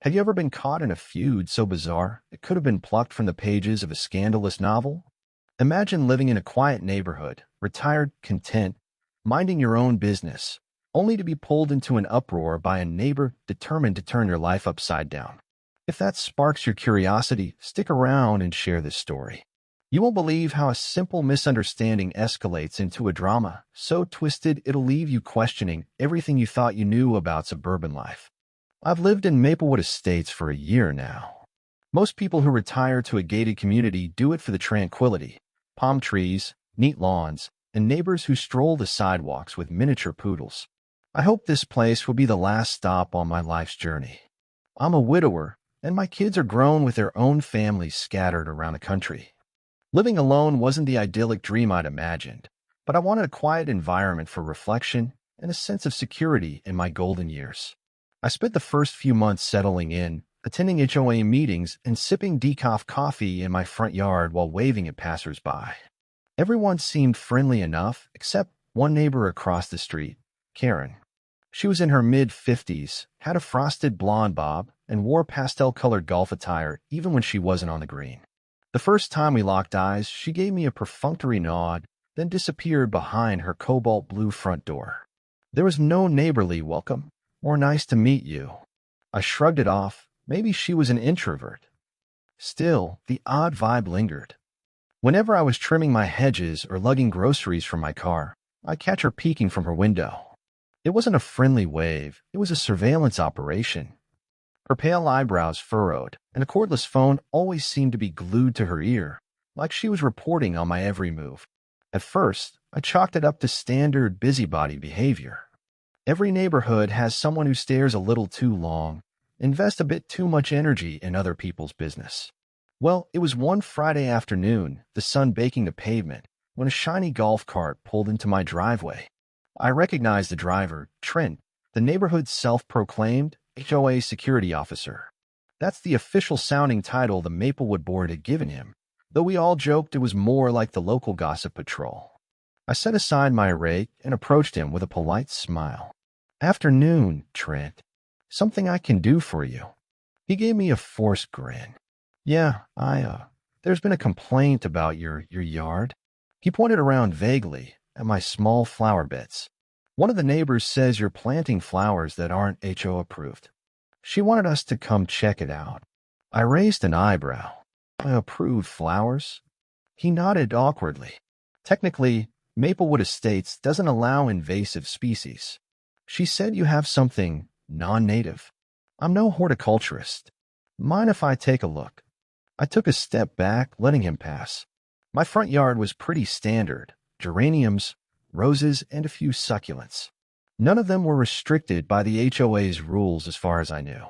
Have you ever been caught in a feud so bizarre it could have been plucked from the pages of a scandalous novel? Imagine living in a quiet neighborhood, retired, content, minding your own business, only to be pulled into an uproar by a neighbor determined to turn your life upside down. If that sparks your curiosity, stick around and share this story. You won't believe how a simple misunderstanding escalates into a drama so twisted it'll leave you questioning everything you thought you knew about suburban life. I've lived in Maplewood Estates for a year now. Most people who retire to a gated community do it for the tranquility, palm trees, neat lawns, and neighbors who stroll the sidewalks with miniature poodles. I hope this place will be the last stop on my life's journey. I'm a widower, and my kids are grown with their own families scattered around the country. Living alone wasn't the idyllic dream I'd imagined, but I wanted a quiet environment for reflection and a sense of security in my golden years. I spent the first few months settling in, attending HOA meetings, and sipping decaf coffee in my front yard while waving at passersby. Everyone seemed friendly enough, except one neighbor across the street, Karen. She was in her mid-50s, had a frosted blonde bob, and wore pastel-colored golf attire even when she wasn't on the green. The first time we locked eyes, she gave me a perfunctory nod, then disappeared behind her cobalt-blue front door. There was no neighborly welcome or nice to meet you. I shrugged it off. Maybe she was an introvert. Still, the odd vibe lingered. Whenever I was trimming my hedges or lugging groceries from my car, I'd catch her peeking from her window. It wasn't a friendly wave, it was a surveillance operation. Her pale eyebrows furrowed, and a cordless phone always seemed to be glued to her ear, like she was reporting on my every move. At first, I chalked it up to standard busybody behavior. Every neighborhood has someone who stares a little too long, invests a bit too much energy in other people's business. Well, it was one Friday afternoon, the sun baking the pavement, when a shiny golf cart pulled into my driveway. I recognized the driver, Trent, the neighborhood's self-proclaimed HOA security officer. That's the official sounding title the Maplewood board had given him, though we all joked it was more like the local gossip patrol. I set aside my rake and approached him with a polite smile. "Afternoon, Trent. Something I can do for you?" He gave me a forced grin. "Yeah, there's been a complaint about your yard." He pointed around vaguely at my small flower beds. "One of the neighbors says you're planting flowers that aren't HO approved. She wanted us to come check it out." I raised an eyebrow. "I approved flowers?" He nodded awkwardly. "Technically, Maplewood Estates doesn't allow invasive species. She said you have something non-native. I'm no horticulturist. Mind if I take a look?" I took a step back, letting him pass. My front yard was pretty standard: geraniums, roses, and a few succulents. None of them were restricted by the HOA's rules as far as I knew.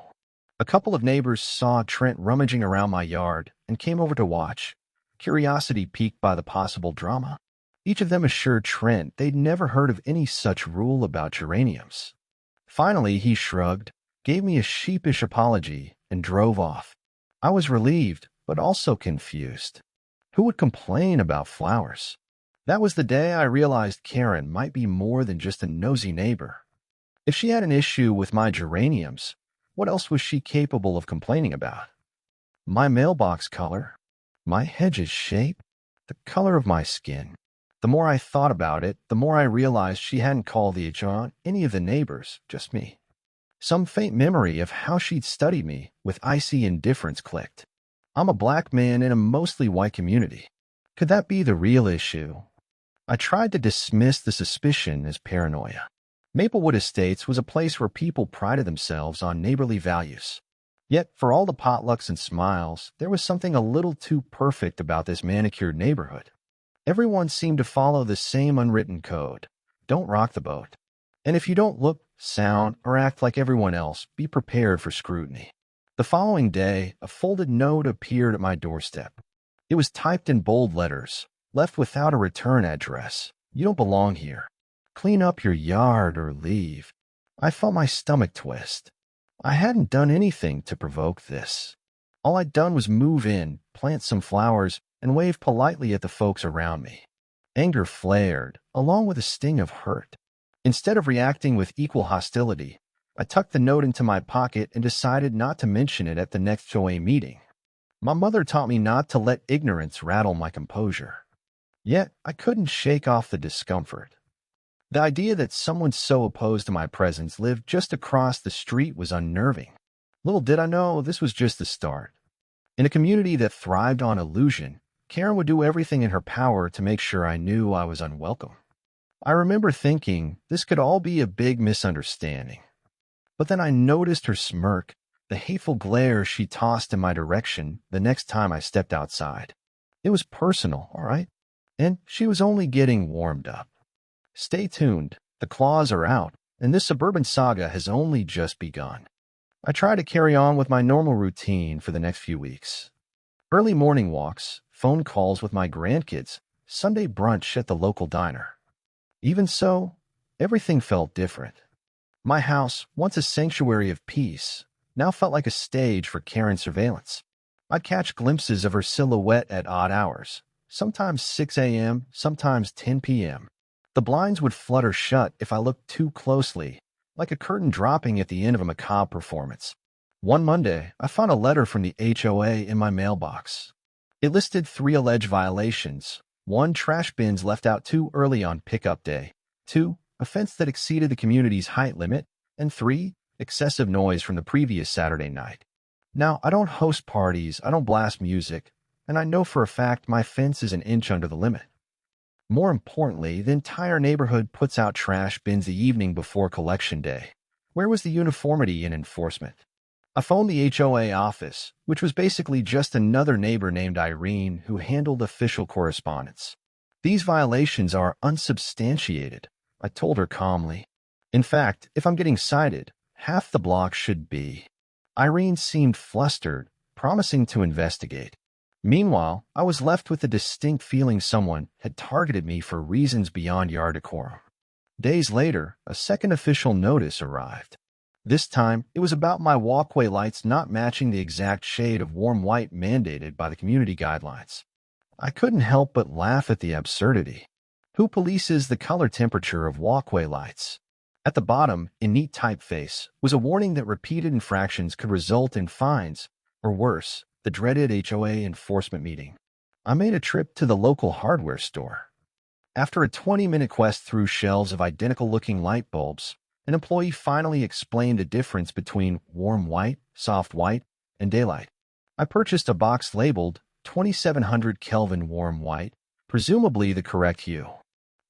A couple of neighbors saw Trent rummaging around my yard and came over to watch, curiosity piqued by the possible drama. Each of them assured Trent they'd never heard of any such rule about geraniums. Finally, he shrugged, gave me a sheepish apology, and drove off. I was relieved, but also confused. Who would complain about flowers? That was the day I realized Karen might be more than just a nosy neighbor. If she had an issue with my geraniums, what else was she capable of complaining about? My mailbox color? My hedge's shape? The color of my skin? The more I thought about it, the more I realized she hadn't called the HO on any of the neighbors, just me. Some faint memory of how she'd studied me with icy indifference clicked. I'm a black man in a mostly white community. Could that be the real issue? I tried to dismiss the suspicion as paranoia. Maplewood Estates was a place where people prided themselves on neighborly values. Yet, for all the potlucks and smiles, there was something a little too perfect about this manicured neighborhood. Everyone seemed to follow the same unwritten code: don't rock the boat. And if you don't look, sound, or act like everyone else, be prepared for scrutiny. The following day, a folded note appeared at my doorstep. It was typed in bold letters, left without a return address. "You don't belong here. Clean up your yard or leave." I felt my stomach twist. I hadn't done anything to provoke this. All I'd done was move in, plant some flowers, and wave politely at the folks around me. Anger flared, along with a sting of hurt. Instead of reacting with equal hostility, I tucked the note into my pocket and decided not to mention it at the next HOA meeting. My mother taught me not to let ignorance rattle my composure. Yet, I couldn't shake off the discomfort. The idea that someone so opposed to my presence lived just across the street was unnerving. Little did I know this was just the start. In a community that thrived on illusion, Karen would do everything in her power to make sure I knew I was unwelcome. I remember thinking this could all be a big misunderstanding. But then I noticed her smirk, the hateful glare she tossed in my direction the next time I stepped outside. It was personal, all right? And she was only getting warmed up. Stay tuned. The claws are out, and this suburban saga has only just begun. I try to carry on with my normal routine for the next few weeks. Early morning walks, phone calls with my grandkids, Sunday brunch at the local diner. Even so, everything felt different. My house, once a sanctuary of peace, now felt like a stage for Karen's surveillance. I'd catch glimpses of her silhouette at odd hours, sometimes 6 a.m., sometimes 10 p.m. The blinds would flutter shut if I looked too closely, like a curtain dropping at the end of a macabre performance. One Monday, I found a letter from the HOA in my mailbox. It listed 3 alleged violations: 1, trash bins left out too early on pickup day; 2, a fence that exceeded the community's height limit; and 3, excessive noise from the previous Saturday night. Now, I don't host parties, I don't blast music, and I know for a fact my fence is an inch under the limit. More importantly, the entire neighborhood puts out trash bins the evening before collection day. Where was the uniformity in enforcement? I phoned the HOA office, which was basically just another neighbor named Irene who handled official correspondence. These violations are unsubstantiated, I told her calmly. In fact, if I'm getting cited, half the block should be. Irene seemed flustered, promising to investigate. Meanwhile, I was left with the distinct feeling someone had targeted me for reasons beyond yard decorum. Days later, a second official notice arrived. This time, it was about my walkway lights not matching the exact shade of warm white mandated by the community guidelines. I couldn't help but laugh at the absurdity. Who polices the color temperature of walkway lights? At the bottom, in neat typeface, was a warning that repeated infractions could result in fines, or worse, the dreaded HOA enforcement meeting. I made a trip to the local hardware store. After a 20-minute quest through shelves of identical-looking light bulbs, an employee finally explained the difference between warm white, soft white, and daylight. I purchased a box labeled 2700 Kelvin warm white, presumably the correct hue.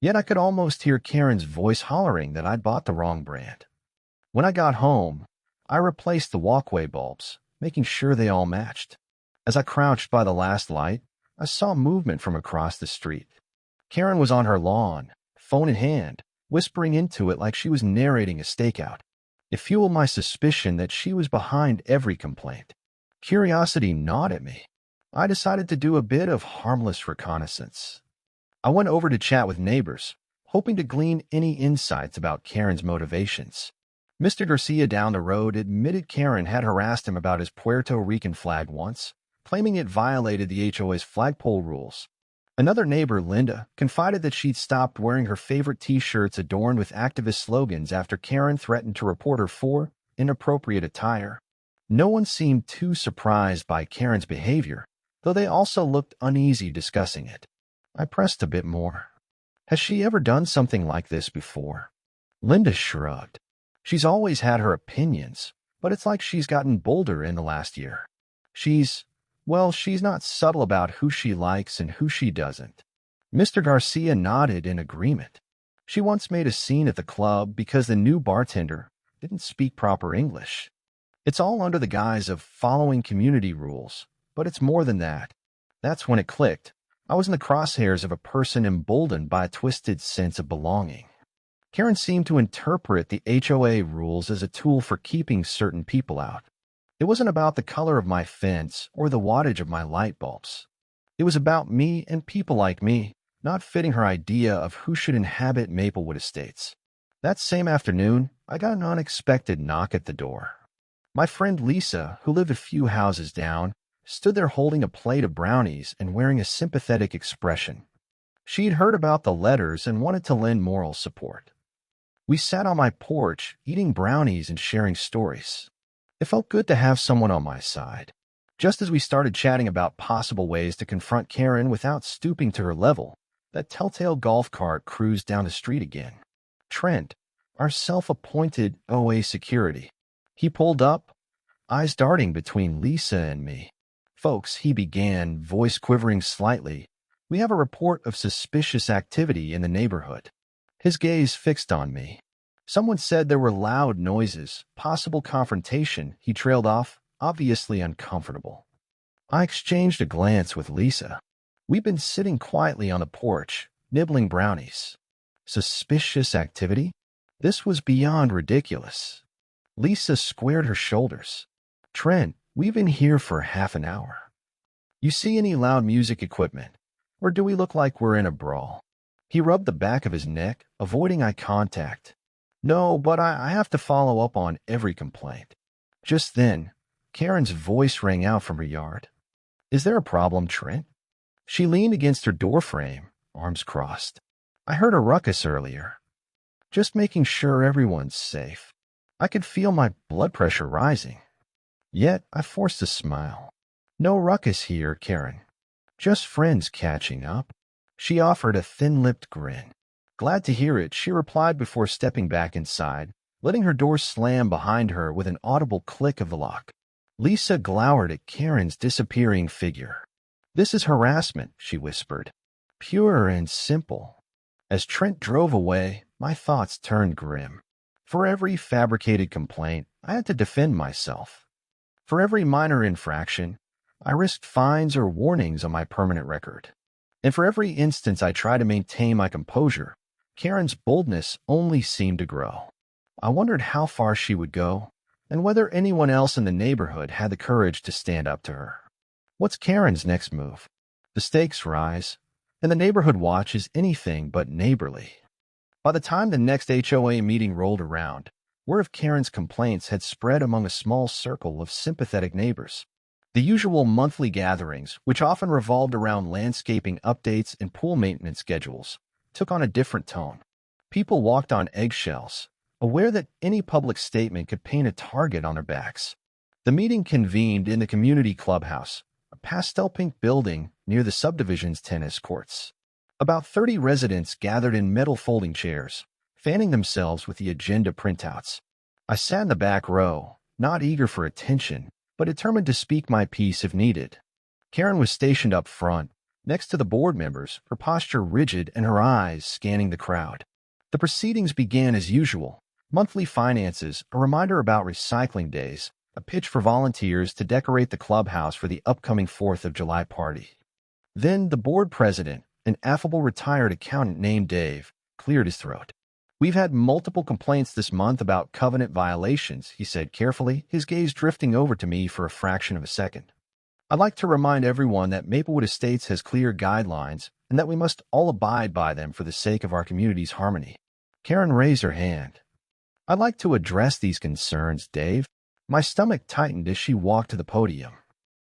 Yet I could almost hear Karen's voice hollering that I'd bought the wrong brand. When I got home, I replaced the walkway bulbs, making sure they all matched. As I crouched by the last light, I saw movement from across the street. Karen was on her lawn, phone in hand, whispering into it like she was narrating a stakeout. It fueled my suspicion that she was behind every complaint. Curiosity gnawed at me. I decided to do a bit of harmless reconnaissance. I went over to chat with neighbors, hoping to glean any insights about Karen's motivations. Mr. Garcia down the road admitted Karen had harassed him about his Puerto Rican flag once, claiming it violated the HOA's flagpole rules. Another neighbor, Linda, confided that she'd stopped wearing her favorite T-shirts adorned with activist slogans after Karen threatened to report her for inappropriate attire. No one seemed too surprised by Karen's behavior, though they also looked uneasy discussing it. I pressed a bit more. Has she ever done something like this before? Linda shrugged. She's always had her opinions, but it's like she's gotten bolder in the last year. She's not subtle about who she likes and who she doesn't. Mr. Garcia nodded in agreement. She once made a scene at the club because the new bartender didn't speak proper English. It's all under the guise of following community rules, but it's more than that. That's when it clicked. I was in the crosshairs of a person emboldened by a twisted sense of belonging. Karen seemed to interpret the HOA rules as a tool for keeping certain people out. It wasn't about the color of my fence or the wattage of my light bulbs. It was about me and people like me, not fitting her idea of who should inhabit Maplewood Estates. That same afternoon, I got an unexpected knock at the door. My friend Lisa, who lived a few houses down, stood there holding a plate of brownies and wearing a sympathetic expression. She'd heard about the letters and wanted to lend moral support. We sat on my porch, eating brownies and sharing stories. It felt good to have someone on my side. Just as we started chatting about possible ways to confront Karen without stooping to her level, that telltale golf cart cruised down the street again. Trent, our self-appointed OA security. He pulled up, eyes darting between Lisa and me. "Folks," he began, voice quivering slightly, "we have a report of suspicious activity in the neighborhood." His gaze fixed on me. "Someone said there were loud noises, possible confrontation." He trailed off, obviously uncomfortable. I exchanged a glance with Lisa. We'd been sitting quietly on the porch, nibbling brownies. Suspicious activity? This was beyond ridiculous. Lisa squared her shoulders. "Trent, we've been here for half an hour. You see any loud music equipment? Or do we look like we're in a brawl?" He rubbed the back of his neck, avoiding eye contact. "No, but I have to follow up on every complaint." Just then, Karen's voice rang out from her yard. "Is there a problem, Trent?" She leaned against her doorframe, arms crossed. "I heard a ruckus earlier. Just making sure everyone's safe." I could feel my blood pressure rising. Yet I forced a smile. "No ruckus here, Karen. Just friends catching up." She offered a thin-lipped grin. "Glad to hear it," she replied before stepping back inside, letting her door slam behind her with an audible click of the lock. Lisa glowered at Karen's disappearing figure. "This is harassment," she whispered. "Pure and simple." As Trent drove away, my thoughts turned grim. For every fabricated complaint, I had to defend myself. For every minor infraction, I risked fines or warnings on my permanent record. And for every instance I tried to maintain my composure, Karen's boldness only seemed to grow. I wondered how far she would go, and whether anyone else in the neighborhood had the courage to stand up to her. What's Karen's next move? The stakes rise, and the neighborhood watch is anything but neighborly. By the time the next HOA meeting rolled around, word of Karen's complaints had spread among a small circle of sympathetic neighbors. The usual monthly gatherings, which often revolved around landscaping updates and pool maintenance schedules, took on a different tone. People walked on eggshells, aware that any public statement could paint a target on their backs. The meeting convened in the community clubhouse, a pastel-pink building near the subdivision's tennis courts. About 30 residents gathered in metal folding chairs, fanning themselves with the agenda printouts. I sat in the back row, not eager for attention, but determined to speak my piece if needed. Karen was stationed up front, next to the board members, her posture rigid and her eyes scanning the crowd. The proceedings began as usual. Monthly finances, a reminder about recycling days, a pitch for volunteers to decorate the clubhouse for the upcoming 4th of July party. Then the board president, an affable retired accountant named Dave, cleared his throat. "We've had multiple complaints this month about covenant violations," he said carefully, his gaze drifting over to me for a fraction of a second. "I'd like to remind everyone that Maplewood Estates has clear guidelines and that we must all abide by them for the sake of our community's harmony." Karen raised her hand. "I'd like to address these concerns, Dave." My stomach tightened as she walked to the podium.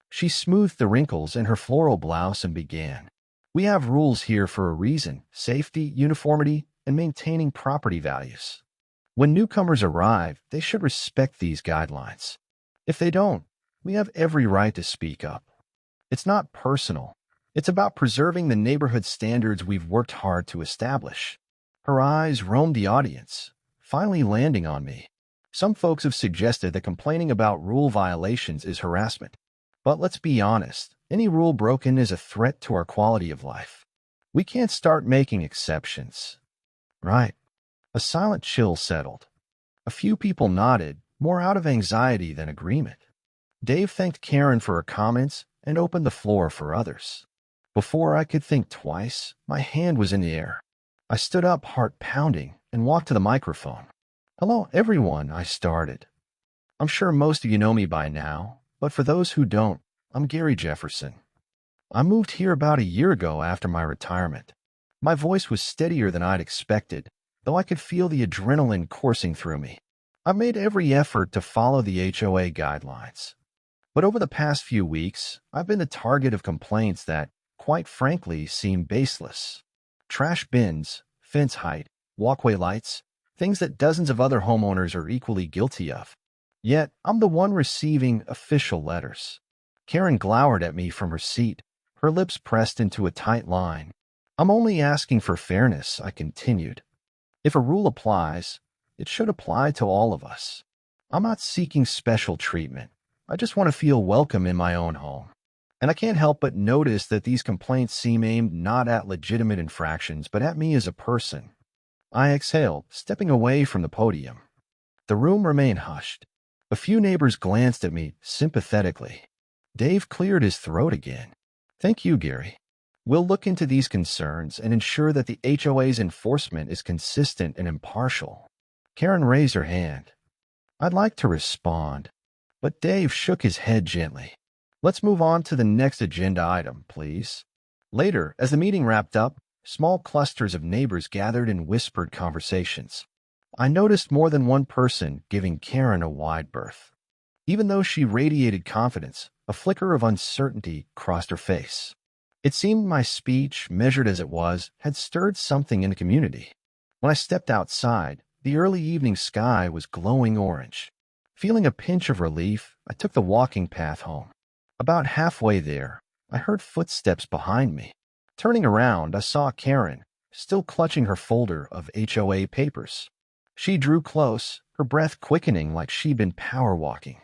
She smoothed the wrinkles in her floral blouse and began. "We have rules here for a reason: safety, uniformity, and maintaining property values. When newcomers arrive, they should respect these guidelines. If they don't, we have every right to speak up. It's not personal. It's about preserving the neighborhood standards we've worked hard to establish." Her eyes roamed the audience, finally landing on me. "Some folks have suggested that complaining about rule violations is harassment. But let's be honest, any rule broken is a threat to our quality of life. We can't start making exceptions." "Right." A silent chill settled. A few people nodded, more out of anxiety than agreement. Dave thanked Karen for her comments and opened the floor for others. Before I could think twice, my hand was in the air. I stood up, heart pounding, and walked to the microphone. "Hello, everyone," I started. "I'm sure most of you know me by now, but for those who don't, I'm Gary Jefferson. I moved here about a year ago after my retirement." My voice was steadier than I'd expected, though I could feel the adrenaline coursing through me. I've made every effort to follow the HOA guidelines. But over the past few weeks, I've been the target of complaints that, quite frankly, seem baseless. Trash bins, fence height, walkway lights, things that dozens of other homeowners are equally guilty of. Yet, I'm the one receiving official letters. Karen glowered at me from her seat, her lips pressed into a tight line. I'm only asking for fairness, I continued. If a rule applies, it should apply to all of us. I'm not seeking special treatment. I just want to feel welcome in my own home. And I can't help but notice that these complaints seem aimed not at legitimate infractions, but at me as a person. I exhaled, stepping away from the podium. The room remained hushed. A few neighbors glanced at me sympathetically. Dave cleared his throat again. Thank you, Gary. We'll look into these concerns and ensure that the HOA's enforcement is consistent and impartial. Karen raised her hand. I'd like to respond, but Dave shook his head gently. Let's move on to the next agenda item, please. Later, as the meeting wrapped up, small clusters of neighbors gathered in whispered conversations. I noticed more than one person giving Karen a wide berth. Even though she radiated confidence, a flicker of uncertainty crossed her face. It seemed my speech, measured as it was, had stirred something in the community. When I stepped outside, the early evening sky was glowing orange. Feeling a pinch of relief, I took the walking path home. About halfway there, I heard footsteps behind me. Turning around, I saw Karen, still clutching her folder of HOA papers. She drew close, her breath quickening like she'd been power walking.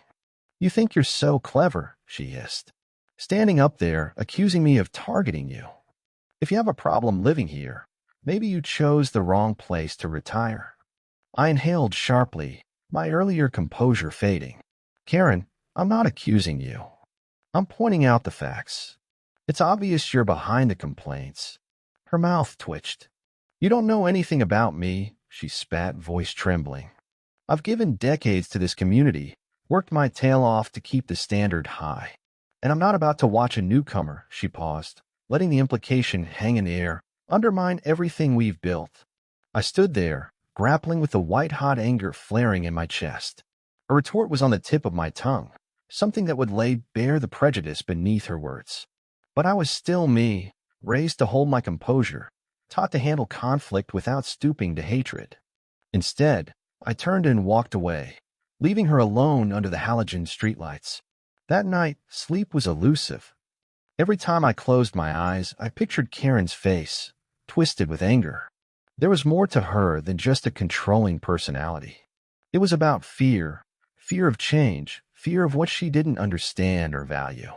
You think you're so clever, she hissed, standing up there, accusing me of targeting you. If you have a problem living here, maybe you chose the wrong place to retire. I inhaled sharply, my earlier composure fading. Karen, I'm not accusing you. I'm pointing out the facts. It's obvious you're behind the complaints. Her mouth twitched. You don't know anything about me, she spat, voice trembling. I've given decades to this community, worked my tail off to keep the standard high. And I'm not about to watch a newcomer, she paused, letting the implication hang in the air, undermine everything we've built. I stood there, grappling with the white-hot anger flaring in my chest. A retort was on the tip of my tongue, something that would lay bare the prejudice beneath her words. But I was still me, raised to hold my composure, taught to handle conflict without stooping to hatred. Instead, I turned and walked away, leaving her alone under the halogen streetlights. That night, sleep was elusive. Every time I closed my eyes, I pictured Karen's face, twisted with anger. There was more to her than just a controlling personality. It was about fear, fear of change, fear of what she didn't understand or value.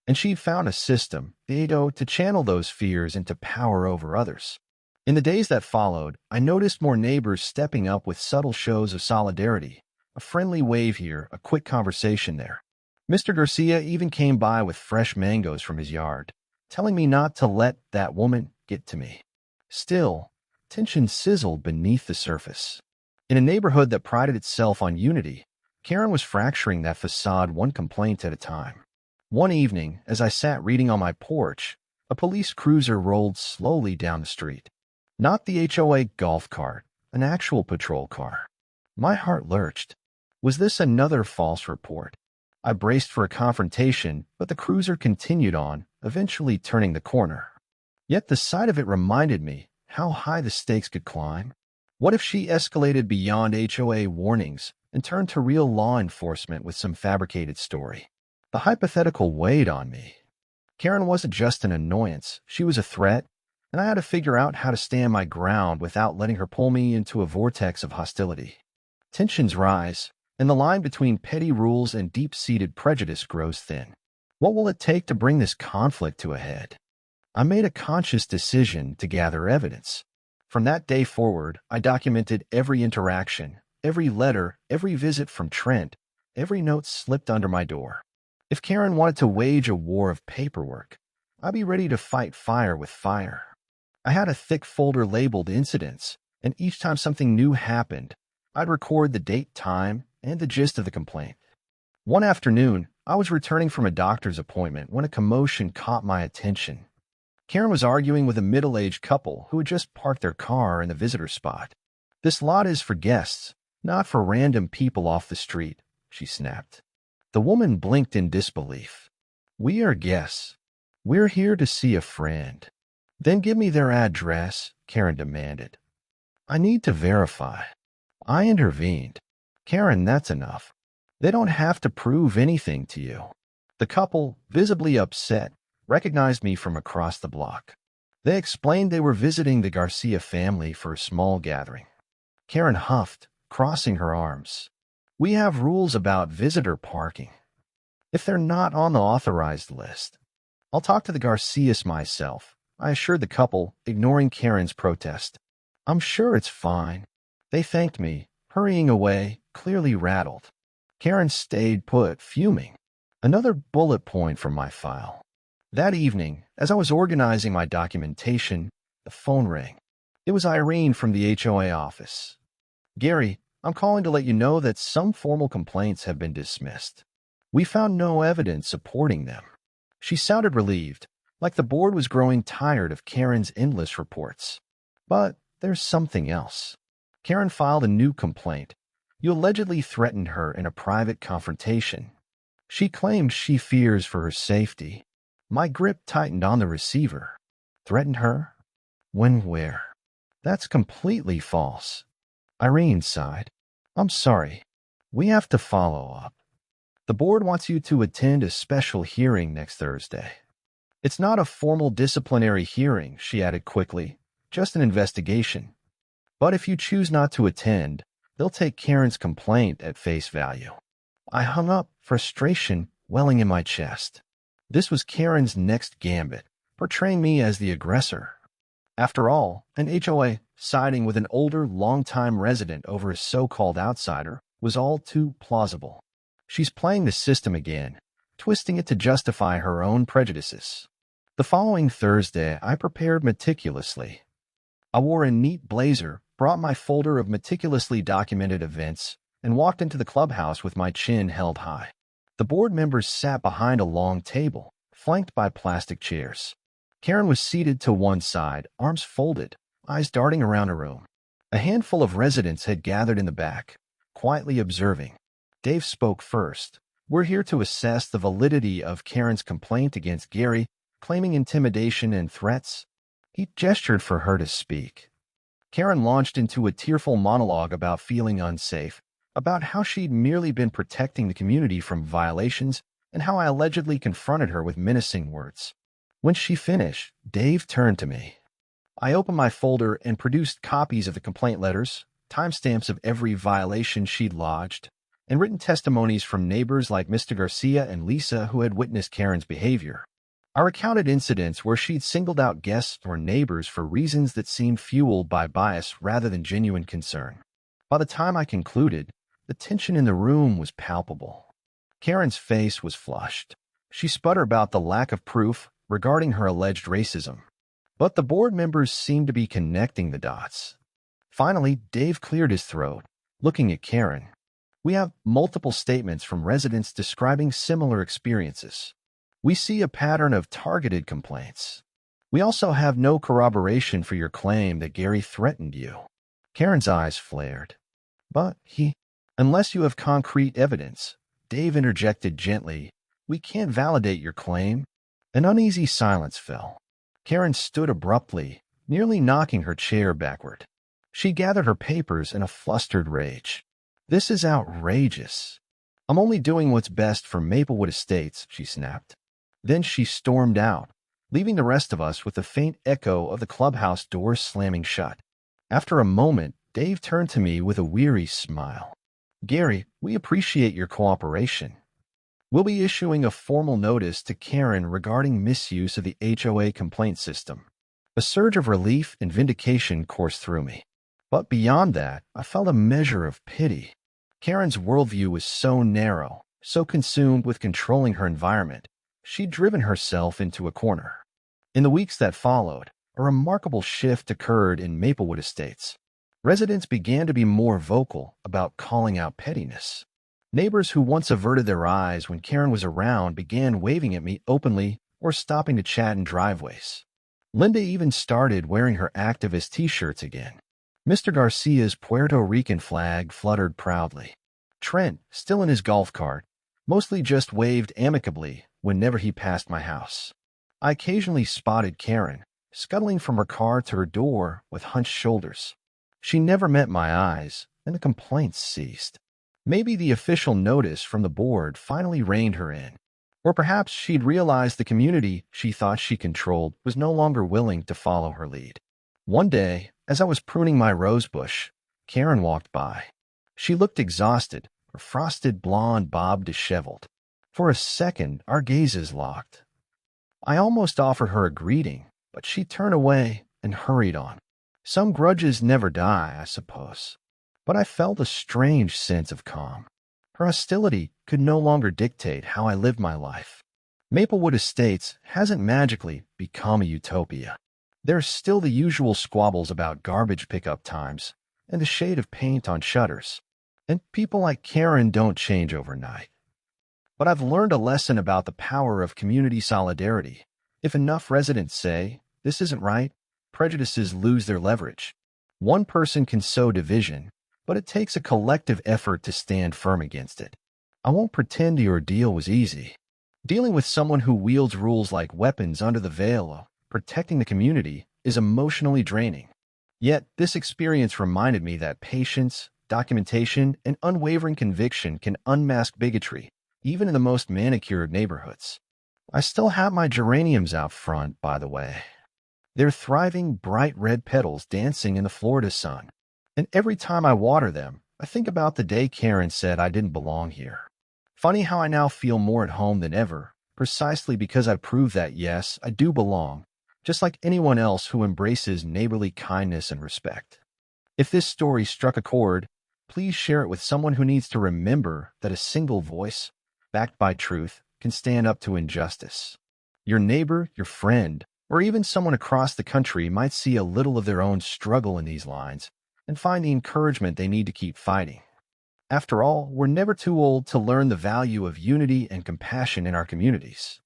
And she'd found a system, the HOA, to channel those fears into power over others. In the days that followed, I noticed more neighbors stepping up with subtle shows of solidarity, a friendly wave here, a quick conversation there. Mr. Garcia even came by with fresh mangoes from his yard, telling me not to let that woman get to me. Still, tension sizzled beneath the surface. In a neighborhood that prided itself on unity, Karen was fracturing that facade one complaint at a time. One evening, as I sat reading on my porch, a police cruiser rolled slowly down the street. Not the HOA golf cart, an actual patrol car. My heart lurched. Was this another false report? I braced for a confrontation, but the cruiser continued on, eventually turning the corner. Yet the sight of it reminded me how high the stakes could climb. What if she escalated beyond HOA warnings and turned to real law enforcement with some fabricated story? The hypothetical weighed on me. Karen wasn't just an annoyance, she was a threat, and I had to figure out how to stand my ground without letting her pull me into a vortex of hostility. Tensions rise, and the line between petty rules and deep-seated prejudice grows thin. What will it take to bring this conflict to a head? I made a conscious decision to gather evidence. From that day forward, I documented every interaction, every letter, every visit from Trent, every note slipped under my door. If Karen wanted to wage a war of paperwork, I'd be ready to fight fire with fire. I had a thick folder labeled incidents, and each time something new happened, I'd record the date, time, and the gist of the complaint. One afternoon, I was returning from a doctor's appointment when a commotion caught my attention. Karen was arguing with a middle-aged couple who had just parked their car in the visitor spot. "This lot is for guests, not for random people off the street," she snapped. The woman blinked in disbelief. "We are guests. We're here to see a friend." "Then give me their address," Karen demanded. "I need to verify." I intervened. Karen, that's enough. They don't have to prove anything to you. The couple, visibly upset, recognized me from across the block. They explained they were visiting the Garcia family for a small gathering. Karen huffed, crossing her arms. We have rules about visitor parking. If they're not on the authorized list, I'll talk to the Garcias myself, I assured the couple, ignoring Karen's protest. I'm sure it's fine. They thanked me, hurrying away, clearly rattled. Karen stayed put, fuming. Another bullet point from my file. That evening, as I was organizing my documentation, the phone rang. It was Irene from the HOA office. Gary, I'm calling to let you know that some formal complaints have been dismissed. We found no evidence supporting them. She sounded relieved, like the board was growing tired of Karen's endless reports. But there's something else. Karen filed a new complaint. You allegedly threatened her in a private confrontation. She claims she fears for her safety. My grip tightened on the receiver. Threatened her? When, where? That's completely false. Irene sighed. I'm sorry. We have to follow up. The board wants you to attend a special hearing next Thursday. It's not a formal disciplinary hearing, she added quickly, just an investigation. But if you choose not to attend, they'll take Karen's complaint at face value. I hung up, frustration welling in my chest. This was Karen's next gambit, portraying me as the aggressor. After all, an HOA siding with an older, long-time resident over a so-called outsider was all too plausible. She's playing the system again, twisting it to justify her own prejudices. The following Thursday, I prepared meticulously. I wore a neat blazer, brought my folder of meticulously documented events, and walked into the clubhouse with my chin held high. The board members sat behind a long table, flanked by plastic chairs. Karen was seated to one side, arms folded, eyes darting around a room. A handful of residents had gathered in the back, quietly observing. Dave spoke first. We're here to assess the validity of Karen's complaint against Gary, claiming intimidation and threats. He gestured for her to speak. Karen launched into a tearful monologue about feeling unsafe, about how she'd merely been protecting the community from violations, and how I allegedly confronted her with menacing words. When she finished, Dave turned to me. I opened my folder and produced copies of the complaint letters, timestamps of every violation she'd lodged, and written testimonies from neighbors like Mr. Garcia and Lisa who had witnessed Karen's behavior. I recounted incidents where she'd singled out guests or neighbors for reasons that seemed fueled by bias rather than genuine concern. By the time I concluded, the tension in the room was palpable. Karen's face was flushed. She sputtered about the lack of proof regarding her alleged racism. But the board members seemed to be connecting the dots. Finally, Dave cleared his throat, looking at Karen. We have multiple statements from residents describing similar experiences. We see a pattern of targeted complaints. We also have no corroboration for your claim that Gary threatened you. Karen's eyes flared. But unless you have concrete evidence, Dave interjected gently, we can't validate your claim. An uneasy silence fell. Karen stood abruptly, nearly knocking her chair backward. She gathered her papers in a flustered rage. This is outrageous. I'm only doing what's best for Maplewood Estates, she snapped. Then she stormed out, leaving the rest of us with the faint echo of the clubhouse doors slamming shut. After a moment, Dave turned to me with a weary smile. Gary, we appreciate your cooperation. We'll be issuing a formal notice to Karen regarding misuse of the HOA complaint system. A surge of relief and vindication coursed through me. But beyond that, I felt a measure of pity. Karen's worldview was so narrow, so consumed with controlling her environment, she'd driven herself into a corner. In the weeks that followed, a remarkable shift occurred in Maplewood Estates. Residents began to be more vocal about calling out pettiness. Neighbors who once averted their eyes when Karen was around began waving at me openly or stopping to chat in driveways. Linda even started wearing her activist t-shirts again. Mr. Garcia's Puerto Rican flag fluttered proudly. Trent, still in his golf cart, mostly just waved amicably whenever he passed my house. I occasionally spotted Karen, scuttling from her car to her door with hunched shoulders. She never met my eyes, and the complaints ceased. Maybe the official notice from the board finally reined her in. Or perhaps she'd realized the community she thought she controlled was no longer willing to follow her lead. One day, as I was pruning my rosebush, Karen walked by. She looked exhausted, her frosted blonde bob disheveled. For a second, our gazes locked. I almost offered her a greeting, but she turned away and hurried on. Some grudges never die, I suppose. But I felt a strange sense of calm. Her hostility could no longer dictate how I lived my life. Maplewood Estates hasn't magically become a utopia. There's still the usual squabbles about garbage pickup times and the shade of paint on shutters. And people like Karen don't change overnight. But I've learned a lesson about the power of community solidarity. If enough residents say, "This isn't right," prejudices lose their leverage. One person can sow division, but it takes a collective effort to stand firm against it. I won't pretend the ordeal was easy. Dealing with someone who wields rules like weapons under the veil of protecting the community is emotionally draining. Yet, this experience reminded me that patience, documentation, and unwavering conviction can unmask bigotry, even in the most manicured neighborhoods. I still have my geraniums out front, by the way. They're thriving, bright red petals dancing in the Florida sun. And every time I water them, I think about the day Karen said I didn't belong here. Funny how I now feel more at home than ever, precisely because I proved that, yes, I do belong, just like anyone else who embraces neighborly kindness and respect. If this story struck a chord, please share it with someone who needs to remember that a single voice, backed by truth, can stand up to injustice. Your neighbor, your friend, or even someone across the country might see a little of their own struggle in these lines and find the encouragement they need to keep fighting. After all, we're never too old to learn the value of unity and compassion in our communities.